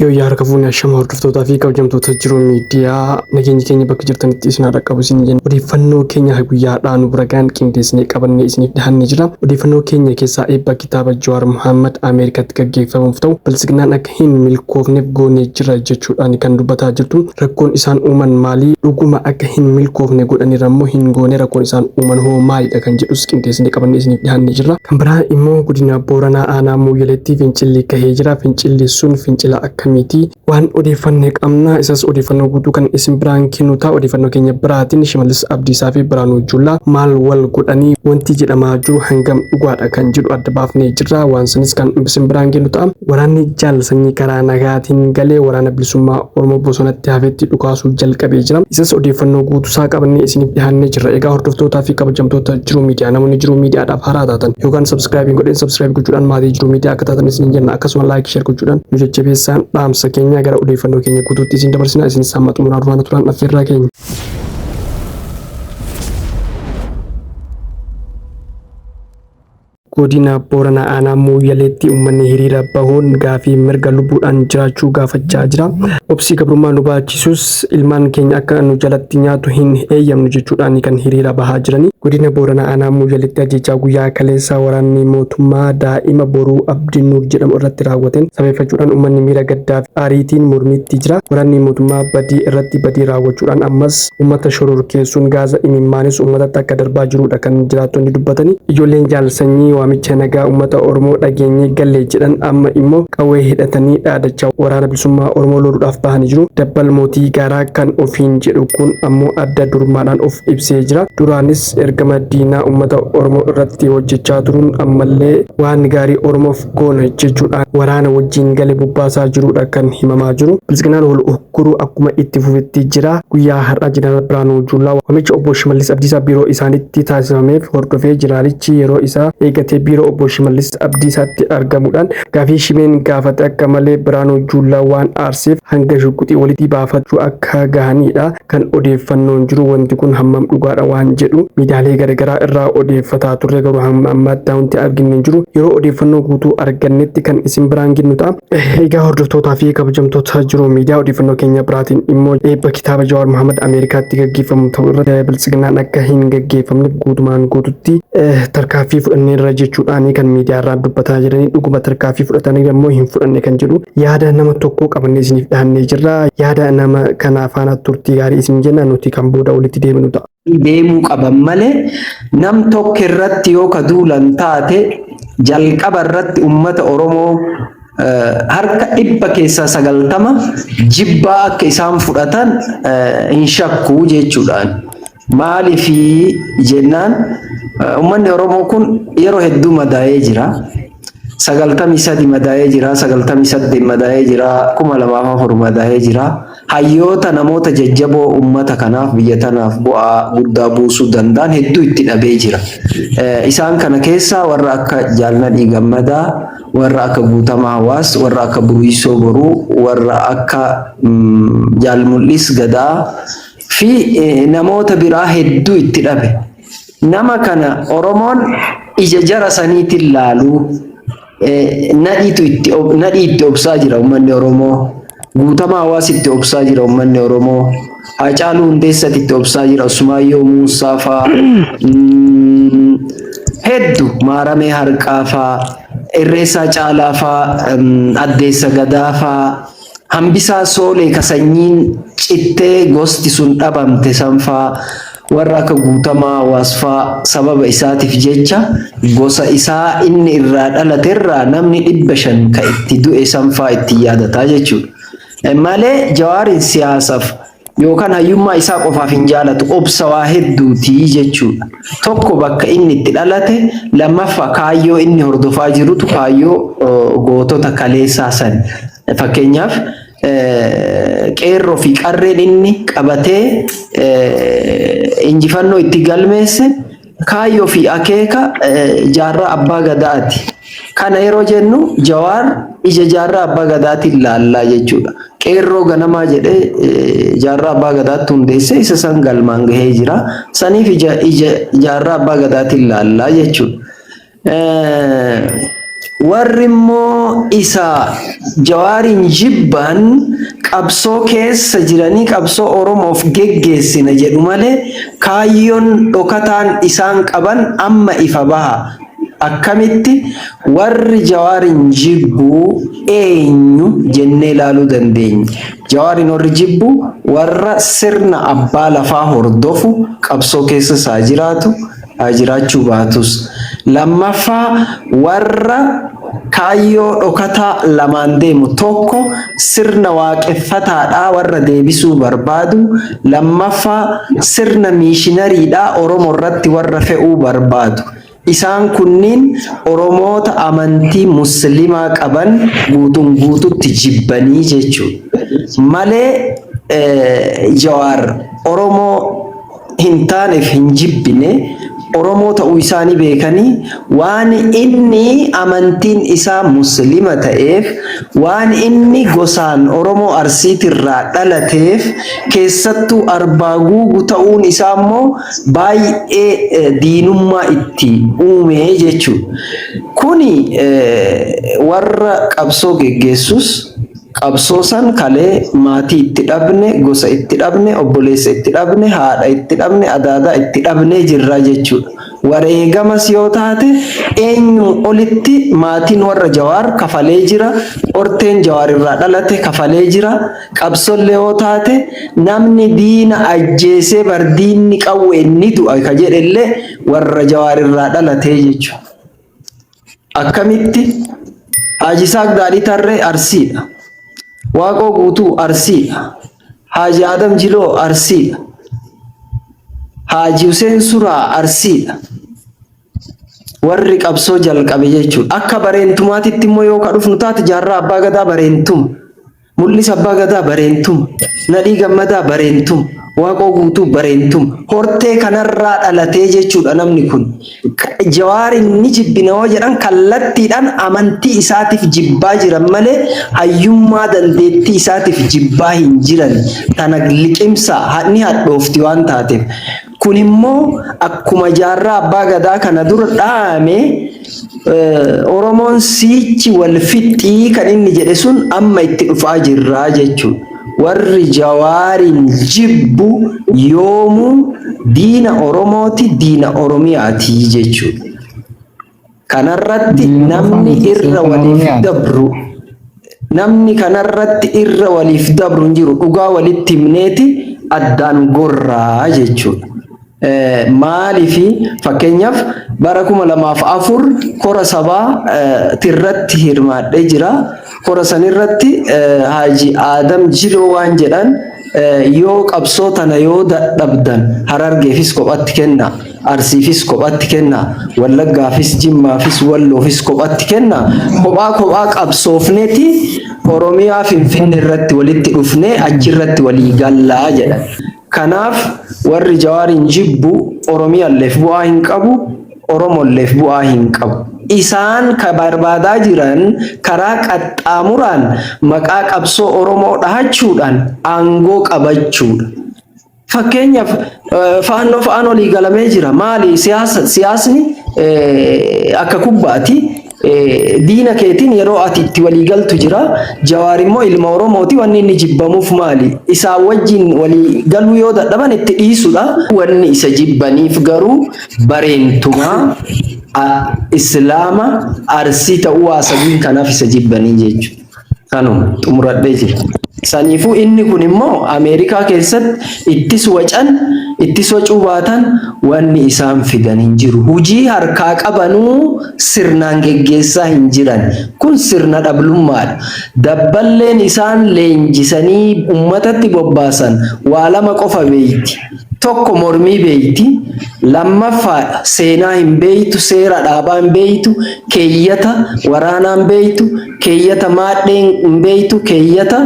Yoo yaara fuunee ashama hordoftootaa fi kabajamtoota jiru miidiyaa nageenyi keenya bakka jirtanitti isin haa qabu isin jenna. Odeeffannoo keenya guyyaadhaan biragaan qindeessinee qabannee isiniif dhihannee jira. Odeeffannoo keenya keessaa eebba kitaaba Jawaar Muhammad Ameerikaatti gaggeeffamuuf ta'u bilisignaan akka hin milkoofneef goonee jira jechuudhaan kan dubbataa jirtu. Rakkoon isaan uuman maalii dhuguma akka hin milkoofne godhaniira immoo hin goone rakkoon isaan uuman hoo maalidha kan jedhus qindeessinee qabannee isiniif dhihannee jira. Kan biraa immoo godina Booranaa aanaa Mooyyaleetti fincilli kahee jira. Fincilli sun fincila akkamiiti waan odeeffannee qabna isas odeeffannoo guutuu kan isin biraan kennu ta'a. Odeeffannoo keenya biraatiin Shimallis Abdiisaa fi Biraanuu Juullaa maal wal godhanii wanti jedhamaa jiru hangam dhugaadha kan jedhu adda baafnee jirra. Waan sanis kan isin biraan kennu ta'a. Waraanni jaal sanyii karaa nagaatiin galee waraana bilisummaa Oromoo bosonatti hafetti dhukaasuu jalqabee jira. Isas odeeffannoo guutuusaa qabannee isiniif dhihannee jirra. Egaa hordoftootaa fi kabajamtoota jiru miidiyaa namoonni jiru miidiyaadhaaf haaraa taatan yookaan sabskiraayibii godheen sabskiraayib gochuudhaan maatii jiru miidiyaa akka taatan isin jenna. Akkasuma laayik sheer gochuudhaan nu jajjabeessaan dhaamsa keenya gara odeeffannoo keenya guutuutti isin dabarsina. Isin sammatu muraa duraan turan affeerraa keenya. Godina Booranaa aanaa Mooyyaleetti uummanni hiriira bahuun gaafii mirga lubbuudhaan jiraachuu gaafachaa jira. Obsi gabrummaa nu baachisus ilmaan keenya akka nu jalatti nyaatu hin eeyyamnu jechuudhaan kan hiriira bahaa jirani. Godina Booranaa aanaa Mooyyaleetti ajjechaa guyyaa kaleessaa waraanni mootummaa daa'ima boruu Abdii Nuur jedhamu irratti raawwateen sabeeffachuudhaan uummanni miira gaddaa fi aariitiin mormitti jira. Waraanni mootummaa badii irratti badii raawwachuudhaan ammas uummata shororkeessuun gaaza imimmaanis uummatatti akka darbaa jirudha kan jiraattonni dubbatanii. Ijoolleen jaal sanyii waamicha nagaa uummata Oromoo dhageenye galee jedhan amma immoo qawwee hidhatanii dhaadachaa waraana bilisummaa Oromoo loluudhaaf bahanii jiru. Dabbal mootii gaaraa kan ofiin jedhu kun ammoo adda durummaadhaan of ibsee jira. Duraanis ergama diinaa uummata Oromoo irratti hojjechaa turuun ammallee waan gaarii Oromoof goona jechuudhaan waraana wajjin galee bubbaasaa jirudha kan himamaa jiru. Bilisignaan wal ukkuru akkuma itti fufetti jira. Guyyaa har'aa Jeneraal Biraanuu Juullaa waamicha obbo Shimallis Abdiisaa biiroo isaaniitti taasifameef hordofee Jeneraalichi yeroo isaa eegatee biiroo obbo Shimallis Abdiisaatti argamuudhaan gaafii shimeen gaafate akka malee Biraanuu Juullaa waan aarseef hanga shuquxii walitti baafachuu akka gahanidha kan odeeffannoon jiru. Wanti kun hammam dhugaadha waan jedhu miidiyaalee garaagaraa irraa odeeffataa turre garuu hamma ammaatti wanti arginu jiru. Yeroo odeeffannoo guutuu argannetti kan isin biraan kennu ta'a. Egaa hordoftootaa fi kabajamtoota jiru miidiyaa odeeffannoo keenya biraatiin immoo eebba kitaaba Jawaar Muhammad Ameerikaatti gaggeeffamu ta'uu irratti bilisignaan akka hin gaggeeffamne guutumaan guututti tarkaanfii fudhanneerra jechuudhaan kan miidiyaa irraa dubbataa jiranii dhuguma tarkaanfii fudhatanii immoo hin fudhanne kan jedhu yaada nama tokko qabannee isiniif dhihannee jirra. Yaada nama kana faana turtii gaarii isin jenna nuti kan booda walitti deemnu ta'a. Deemuu qaban malee nam tokko irratti yoo ka duulan taate jalqaba irratti uummata Oromoo harka 190 jibbaa akka isaan fudhatan hin shakku jechuudhaan. Maaliif jennaan uummanni Oromoo kun yeroo hedduu madaa'ee jira. 93 madaa'ee jira, 98 madaa'ee jira, 2004 madaa'ee jira. Hayyoota namoota jajjaboo uummata kanaaf biyya tanaaf bu'aa guddaa buusuu danda'an hedduu itti dhabee jira. Isaan kana keessa warra akka Jaalladhii Gammadaa, warra akka Guutamaa Hawaas, warra akka Buruisoo Boruu, warra akka Jaalmul'is Gadaa fi namoota biraa hedduu itti dhabe. Nama kana Oromoon ija jara saniitiin laaluu nadhii itti obsaa jira uummanni Oromoo. Guutamaa Hawaas itti obsaa jira uummanni Oromoo. Haacaaluu Hundeessatti itti obsaa jira. Usmaayyoo Muusaa faa hedduu Maaramee Harqaa faa Irreessaa Caalaa faa Addeessa Gadaa faa Hambisaa Soolee ka sanyiin cittee gosti sun dhabamte san faa warra akka Guutamaa Hawaas faa sababa isaatiif jecha gosa isaa inni irraa dhalaterraa namni 500 ka itti du'e san faa itti yaadataa jechuudha. Malee Jawaarin siyaasaaf yookaan hayyummaa isaa qofaaf hin jaalatu obsa waa hedduutii jechuudha. Tokko bakka inni itti dhalate, lammaffaa kaayyoo inni hordofaa jirutu kaayyoo gootota kaleessaa san. Fakkeenyaaf qeerroo fi qarreen inni qabatee injifannoo itti galmeesse kaayyoo fi akeeka jaarraa abbaa gadaati. Kana yeroo jennu Jawaar ija jaarraa abbaa gadaatiin laallaa jechuudha. Qeerroo ganamaa jedhee jaarraa abbaa gadaatti hundeesse isa san galmaan gahee jira. Saniif ija jaarraa abbaa gadaatiin laallaa jechuudha. warri immoo isa Jawaarin jibban qabsoo keessa jiranii qabsoo Oromoof geggeessina jedhu malee kaayyoon dhokataan isaan qaban amma ifa baha. Akkamitti warri Jawaarin jibbu eenyu jennee ilaaluu dandeenya. Jawaarin warri jibbu warra sirna abbaa lafaa hordofu qabsoo keessa isaa jiraachuu baatus. Lammaffaa warra kaayyoo dhokataa lamaan deemu tokko sirna waaqeffataadhaa warra deebisuu barbaadu, lammaffaa sirna miishinariidhaa Oromoo irratti warra fe'uu barbaadu. Isaan kunniin Oromoota amantii musliimaa qaban guututti jibbanii jechuudha. Malee Jawaar Oromoo hin taaneef hin jibbine, Oromoo ta'uu isaanii beekanii waan inni amantiin isaa musliima ta'eef, waan inni gosaan Oromoo Arsiitirraa dhalateef, keessattuu Arbaa Guuguu ta'uun isaa immoo baay'ee diinummaa itti uume jechuudha. Kuni warra qabsoo geggeessus qabsoo san kalee maatii itti dhabne, gosa itti dhabne, obboleessa itti dhabne, haadha itti dhabne, adaadaa itti dhabne jirra jechuudha. Wareegamas yoo taate eenyu olitti maatiin warra Jawaar kafalee jira, horteen Jawaar irraa dhalate kafalee jira. Qabsollee yoo taate namni diina ajjeesee bardiinni qawwe inni du'a ka jedhellee warra Jawaar irraa dhalatee jechuudha. Akkamitti Haaji Isaaq Daadhii Tarree Arsiidha. Waaqoo Guutuu Arsiidha. Haaji Adam Jiloo Arsiidha. Haaji Huseen Suraa Arsiidha. Warri qabsoo jalqabe jechuudha. Akka bareentumaatitti immoo yoo dhufnu taate Jaarraa Abbaa Gadaa bareentuma, Mul'isa Abbaa Gadaa bareentuma, Nadhii Gammadaa bareentuma, Waaqoo Guutuu bareentuma. Hortee kanarraa dhalatee jechuudha namni kun. Jawaarin ni jibbina yoo jedhan kallattiidhaan amantii isaatiif jibbaa jiran malee hayyummaa dandeettii isaatiif jibbaa hin jiran. Tana liqimsa ni hadhoofti waan taateef. Kun immoo akkuma Jaarraa Abbaa Gadaa kana dura dhaame Oromoon siichi wal fixxii kan inni jedhe sun amma itti dhufaa jirraa jechuudha. Warri Jawaarin jibbu yoomuu diina Oromooti, diina Oromiyaati jechuudha. Kanarratti namni irra waliif dabru, namni kanarratti irra waliif dabru hin jiru. Dhugaa walitti himneeti addaan gorraa jechuudha. Maaliifi fakkeenyaaf bara 2004 kora sabaa tirratti hirmaadhee jira. Kora sanirratti Haaji Adam Jiloo waan jedhan yoo qabsoo tana yoo dadhabdan Harargeefis kophatti kenna, Arsiifis kophatti kenna, Wallaggaafis, Jimmaafis, Walloofis kophatti kenna. Kophaa qabsoofneeti Oromiyaa Finfinnee irratti walitti dhufnee achirratti walii gallaa jedhan. Kanaaf warri Jawaarin jibbu Oromiyaalleef bu'aa hin qabu, Oromolleef bu'aa hin qabu. Isaan ka barbaadaa jiran karaa qaxxaamuraan maqaa qabsoo Oromoo dhahachuudhaan aangoo qabachuudha. Fakkeenyaaf fa'aan olii galamee jira. Maali siyaasni akka kubbaati. Diina keetiin yeroo ati itti walii galtu jira. Jawaar immoo ilma Oromooti. Wanni inni jibbamuuf maali? Isaa wajjin walii galuu yoo dadhaban itti dhiisudha. Wanni isa jibbaniif garuu bareentumaa Islaama Arsii ta'uu haasawiin kanaaf isa jibbanii jechuudha. Kanuma xumuradhee jira. Saniifuu inni kun immoo Ameerikaa keessatti ittis wacuu baatan wanni isaan fidan hin jiru. Hujii harkaa qabanuu sirnaan geggeessaa hin jiran. Kun sirna dhablummaadha. Dabballeen isaan leenjisanii ummatatti bobbaasan waa lama qofa beeyti. Tokko mormii beeyti, lammaffaa seenaa hin beeytu, seera dhaabaa hin beeytu, keeyyata waraanaa hin beeytu, keeyyata maadhee hin beeytu, keeyyata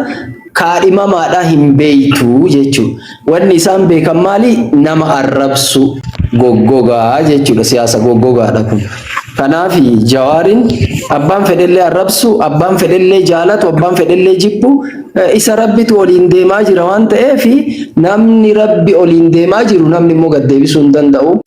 kaadhimamaadhaa hin beeytu jechuudha. Wanni isaan beekan maali? Nama arrabsu, goggogaa jechuudha. Siyaasa goggogaadha kun. Kanaaf Jawaarin abbaan fedhellee arrabsu, abbaan fedhellee jaalatu, abbaan fedhellee jibbu isa rabbitu waliin deemaa jira waan ta'eef namni rabbi waliin deemaa jiru namni immoo gad deebisuu hin danda'u.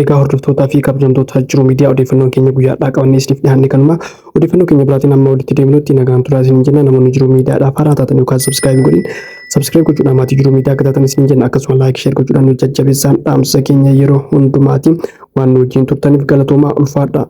Egaa hordoftootaa fi kabajamtoota Jiruu Miidiyaa odeeffannoon keenya guyyaadhaa qabannee isiniif dhiyaanne kanuma. Odeeffannoo keenya biraatiin amma walitti deebinutti nagaan turaa isiniin jenna. Namoonni Jiruu Miidiyaadhaaf haaraa taatan yookaan subscribe godhin subscribe gochuudhaan maatii Jiruu Miidiyaa akka taatan isiniin jenna. Akkasuma like share gochuudhaan nu jajjabeessaa dhaamsa keenya yeroo hundumaatti waan nu wajjin turtaniif galatoomaa ulfaadhaa.